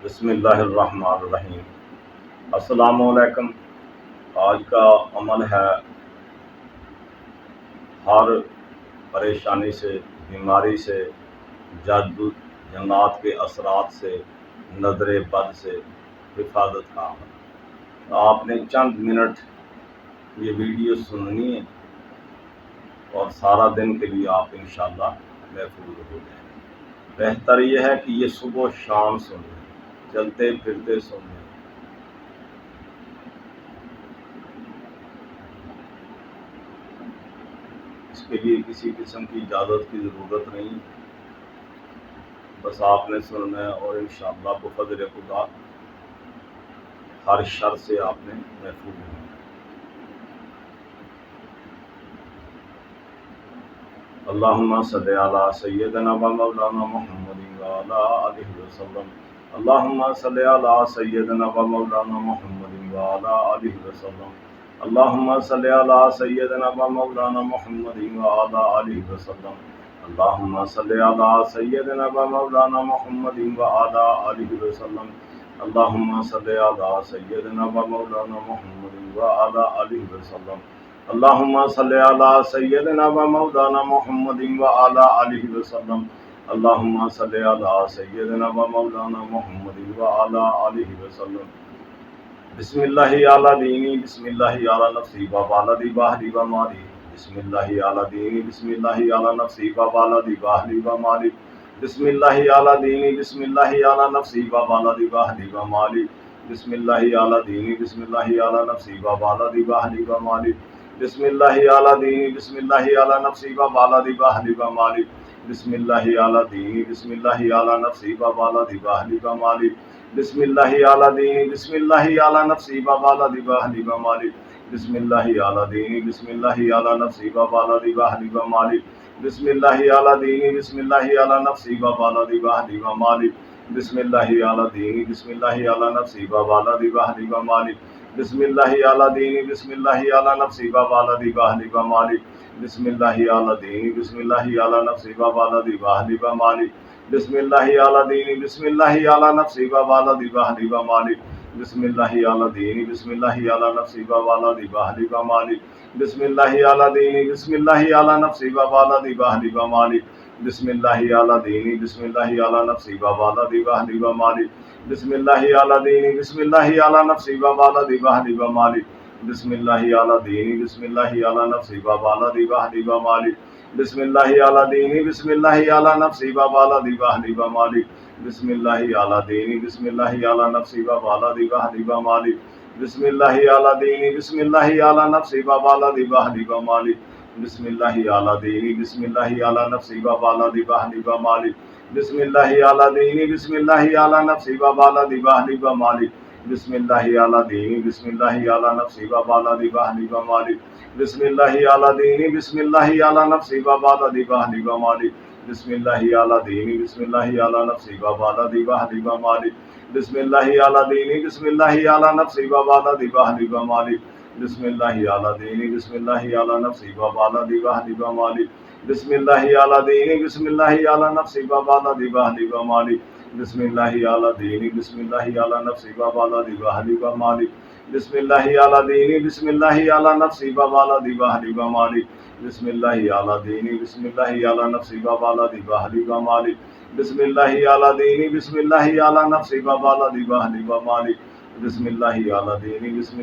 بسم اللہ الرحمن الرحیم۔ السلام علیکم۔ آج کا عمل ہے ہر پریشانی سے، بیماری سے، جنات کے اثرات سے، نظر بد سے حفاظت کا عمل۔ آپ نے چند منٹ یہ ویڈیو سننی ہے اور سارا دن کے لیے آپ انشاءاللہ محفوظ ہو جائیں۔ بہتر یہ ہے کہ یہ صبح و شام سنیں، چلتے پھرتے سنیں۔ اس کے لیے کسی قسم کی اجازت کی ضرورت نہیں، بس آپ نے سننا ہے اور انشاءاللہ بفضل خدا ہر شر سے آپ نے محفوظ ہونا ہے۔ اللہم صلی علی سیدنا و مولانا محمد وعلی آلہ وسلم۔ اللہم صلی علی سیدنا و مولانا محمد وعلی آلہ وسلم۔ اللہم صلی علی سیدنا و مولانا محمد وعلی آلہ وسلم۔ اللہم صلی علی سیدنا و مولانا محمد وعلی آلہ وسلم۔ اللہم صلی علی سیدنا و مولانا محمد وعلی آلہ وسلم۔ اللہم صلی علی سیدنا و مولانا محمد وعلی آلہ وسلم۔ اللہم صلی علی سیدنا و مولانا محمد وعلی آلہ وسلم۔ بسم اللہ علی دینی، بسم اللہ علی نفسی و والدی و اہلی و مالی۔ بسم اللہ علی دینی، بسم اللہ علی نفسی و والدی و اہلی و مالی۔ بسم اللہ علی دینی، بسم اللہ علی نفسی و والدی و اہلی و مالی۔ بسم اللہ علی دینی، بسم اللہ علی نفسی و والدی و اہلی و مالی۔ بسم اللہ علی دینی، بسم اللہ علی نفسی و والدی و اہلی و مالی۔ بسم اللہ علی دینی، بسم اللہ علی نفسی و والدی و اہلی و مالی۔ بسم اللہ علی دینی، بسم اللہ علی نفسی و والدی و اہلی و مالی۔ بسم اللہ علی دینی، بسم اللہ علی نفسی و والدی و اہلی و مالی۔ بسم اللہ علی دینی، بسم اللہ علی نفسی و والدی و اہلی و مالی۔ بسم اللہ علی دینی، بسم اللہ علی نفسی و والدی و اہلی و مالی۔ بسم اللہ علی دینی، بسم اللہ علی نفسی و والدی و اہلی و مالی۔ بسم اللہ علی دینی، بسم اللہ علی نفسی و والدی و اہلی و مالی۔ بسم اللہ علی دینی، بسم اللہ علی نفسی و والدی و اہلی و مالی۔ بسم اللہ علی دینی، بسم اللہ علی نفسی و والدی و اہلی و مالی۔ بسم اللہ علی دینی، بسم اللہ علی نفسی و والدی و اہلی و مالی۔ بسم اللہ علی دینی، بسم اللہ علی نفسی و والدی و اہلی و مالی۔ بسم اللہ علی دینی، بسم اللہ علی نفسی و والدی و اہلی و مالی۔ بسم اللہ علی دینی، بسم اللہ علی نفسی و والدی و اہلی و مالی۔ بسم اللہ علی دینی، بسم اللہ علی نفسی و والدی و اہلی و مالی۔ بسم اللہ علی دینی، بسم اللہ علی نفسی و والدی و اہلی و مالی۔ بسم اللہ علی دینی، بسم اللہ علی نفسی و والدی و اہلی و مالی۔ بسم اللہ علی دینی، بسم اللہ علی نفسی و والدی و اہلی و مالی۔ بسم اللہ علی دینی، بسم اللہ علی نفسی و والدی و اہلی و مالی۔ بسم اللہ علی دینی، بسم اللہ علی نفسی و والدی و اہلی و مالی۔ بسم اللہ علی دینی، بسم اللہ علی نفسی و والدی و اہلی و مالی۔ بسم اللہ علی دینی، بسم اللہ علی نفسی و والدی و اہلی و مالی۔ بسم اللہ علی دینی، بسم اللہ علی نفسی و والدی و اہلی و مالی۔ بسم اللہ علی دینی، بسم اللہ علی نفسی و والدی و اہلی و مالی۔ بسم اللہ علی دینی، بسم اللہ علی نفسی و والدی و اہلی و مالی۔ بسم اللہ علی دینی، بسم اللہ علی نفسی و والدی و اہلی و مالی۔ بسم اللہ علی دینی، بسم اللہ علی نفسی و والدی و اہلی و مالی۔ بسم اللہ علی دینی، بسم اللہ علی نفسی و والدی و اہلی و مالی۔ بسم اللہ علی دینی، بسم اللہ علی نفسی و والدی و اہلی و مالی۔ بسم اللہ علی دینی، بسم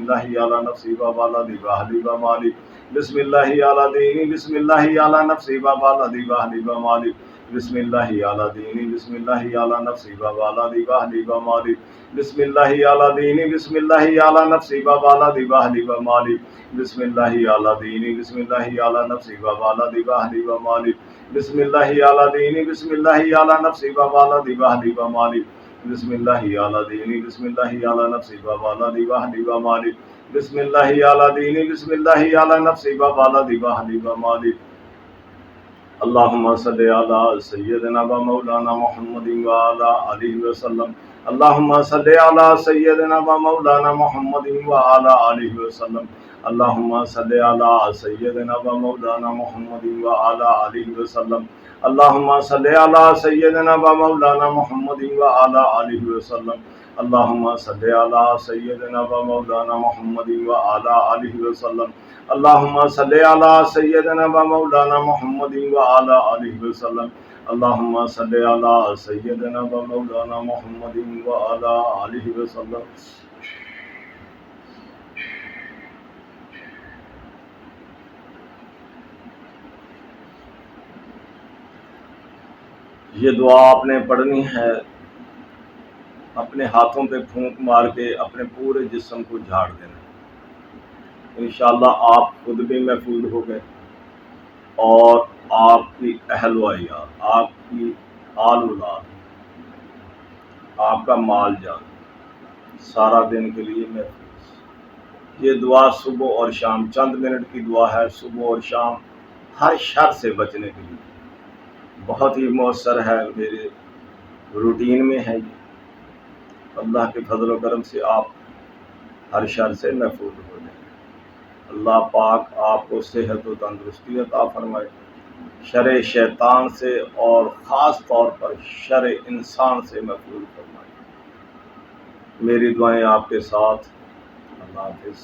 اللہ علی نفسی و والدی و اہلی و مالی۔ بسم اللہ علی دینی، بسم اللہ علی نفسی و والدی و اہلی و مالی۔ بسم اللہ علی دینی، بسم اللہ علی نفسی و والدی و اہلی و مالی۔ بسم اللہ علی دینی، بسم اللہ علی نفسی و والدی و اہلی و مالی۔ بسم اللہ علی دینی، بسم اللہ علی نفسی و والدی و اہلی و مالی۔ بسم اللہ علی دینی، بسم اللہ علی نفسی و والدی و اہلی و مالی۔ بسم اللہ علی دینی، بسم اللہ علی نفسی و والدی و اہلی و مالی۔ بسم اللہ علی دینی، بسم اللہ علی نفسی و والدی و اہلی و مالی۔ اللہم صلی علی سیدنا و مولانا محمد وعلی آلہ وسلم۔ اللہم صلی علی سیدنا و مولانا محمد وعلی آلہ وسلم۔ اللہم صلی علی سیدنا و مولانا محمد وعلی آلہ وسلم۔ اللهم صل على سيدنا ومولانا محمد وعلى آله وسلم اللهم صل على سيدنا ومولانا محمد وعلى آله وسلم اللهم صل على سيدنا ومولانا محمد وعلى آله وسلم اللهم صل على سيدنا ومولانا محمد وعلى آله وسلم. یہ دعا آپ نے پڑھنی ہے، اپنے ہاتھوں پہ پھونک مار کے اپنے پورے جسم کو جھاڑ دینا. انشاءاللہ آپ خود بھی محفوظ ہو گئے اور آپ کی اہل و عیال، آپ کی آل اولاد، آپ کا مال جان سارا دن کے لیے محفوظ. یہ دعا صبح اور شام، چند منٹ کی دعا ہے، صبح اور شام ہر شر سے بچنے کے لیے بہت ہی مؤثر ہے، میرے روٹین میں ہے. یہ اللہ کے فضل و کرم سے آپ ہر شر سے محفوظ ہو جائیں. اللہ پاک آپ کو صحت و تندرستی عطا فرمائے، شر شیطان سے اور خاص طور پر شر انسان سے محفوظ فرمائے. میری دعائیں آپ کے ساتھ. اللہ حافظ.